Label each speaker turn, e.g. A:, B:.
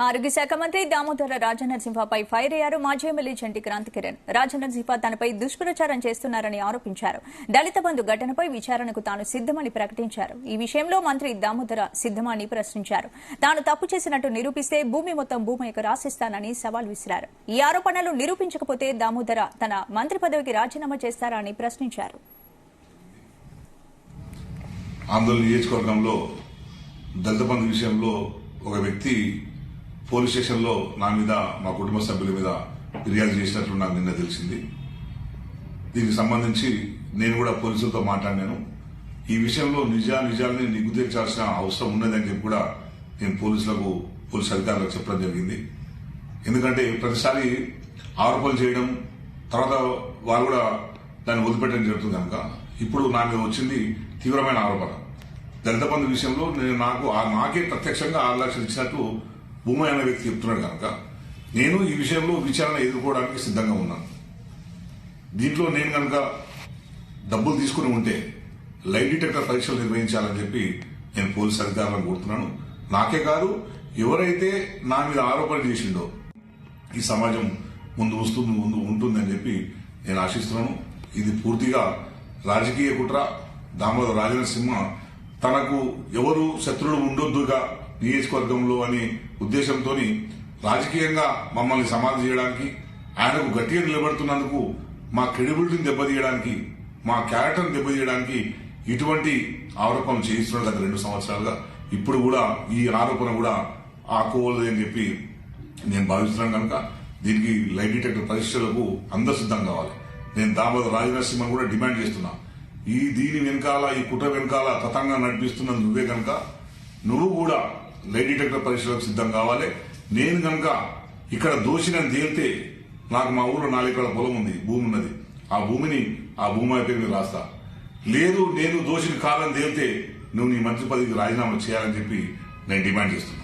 A: ఆరోగ్య శాఖ మంత్రి దామోదర రాజనరసింహపై ఫైర్ అయ్యారు మాజీ ఎమ్మెల్యే చంటి క్రాంతికిరణ్. రాజనరసింహ తనపై దుష్ప్రచారం చేస్తున్నారని ఆరోపించారు. దళిత బంధు ఘటనపై విచారణకు తాను సిద్దమని ప్రకటించారు. ఈ విషయంలో మంత్రి దామోదర సిద్దమని ప్రశ్నించారు. తాను తప్పు చేసినట్టు నిరూపిస్తే భూమి మొత్తం భూమికి రాసిస్తానని సవాల్ విసిరారు. ఈ ఆరోపణలు నిరూపించకపోతే దామోదర తన మంత్రి పదవికి రాజీనామా చేస్తారా అని ప్రశ్నించారు.
B: ఆందోళన నియోజకవర్గంలో దళిత బంధు విషయంలో ఒక వ్యక్తి పోలీస్ స్టేషన్లో నా మీద మా కుటుంబ సభ్యుల మీద ఫిర్యాదు చేసినట్లు నాకు నిన్న తెలిసింది. దీనికి సంబంధించి నేను కూడా పోలీసులతో మాట్లాడినాను. ఈ విషయంలో నిజాల్ని నిగ్గు తీర్చాల్సిన అవసరం ఉన్నదని చెప్పి కూడా నేను పోలీసు అధికారులకు చెప్పడం జరిగింది. ఎందుకంటే ప్రతిసారి ఆరోపణలు చేయడం తర్వాత వారు కూడా దాన్ని వదిలిపెట్టడం జరుగుతుంది కనుక ఇప్పుడు నా మీద వచ్చింది తీవ్రమైన ఆరోపణ. దళిత బంధు విషయంలో నాకే ప్రత్యక్షంగా 6 లక్షలు ఇచ్చినట్టు భూమయ్య అనే వ్యక్తి చెప్తున్నాడు కనుక నేను ఈ విషయంలో విచారణ ఎదుర్కోవడానికి సిద్ధంగా ఉన్నాను. దీంట్లో నేను కనుక డబ్బులు తీసుకుని ఉంటే లై డిటెక్టర్ పరీక్షలు నిర్వహించాలని చెప్పి నేను పోలీసు అధికారులను కోరుతున్నాను. నాకే కాదు, ఎవరైతే నా మీద ఆరోపణ చేసిండో ఈ సమాజం ముందు ఉంటుందని చెప్పి నేను ఆశిస్తున్నాను. ఇది పూర్తిగా రాజకీయ కుట్ర. దామోదర రాజనరసింహ తనకు ఎవరు శత్రువులు ఉండొద్దుగా నియోజకవర్గంలో అనే ఉద్దేశంతో రాజకీయంగా మమ్మల్ని సమాధి చేయడానికి, ఆయనకు గట్టిగా నిలబడుతున్నందుకు మా క్రెడిబిలిటీని దెబ్బతీయడానికి, మా క్యారెక్టర్ని దెబ్బతీయడానికి ఇటువంటి ఆరోపణలు చేయిస్తున్నారు గత 2 సంవత్సరాలుగా. ఇప్పుడు కూడా ఈ ఆరోపణ కూడా ఆకోవలేదు అని చెప్పి నేను భావిస్తున్నాను కనుక దీనికి లై డిటెక్టర్ పరీక్షలకు అందరూ సిద్ధం కావాలి. నేను దామోదర రాజనరసింహ కూడా డిమాండ్ చేస్తున్నా. దీని వెనకాల, ఈ కుట్ర వెనకాల తతంగా నడిపిస్తున్న నువ్వే కనుక నువ్వు కూడా లై డిటెక్టర్ పరీక్షలకు సిద్ధం కావాలి. నేను కనుక ఇక్కడ దోషినని తేలితే నాకు మా ఊళ్ళో 4 ఎకరాల పొలం ఉంది, భూమి ఉన్నది. ఆ భూమిని ఆ భూమి పేరు మీద రాస్తా. లేదు నేను దోషిని కాదని తేలితే నువ్వు నీ మంత్రి పదవికి రాజీనామా చేయాలని చెప్పి నేను డిమాండ్ చేస్తున్నా.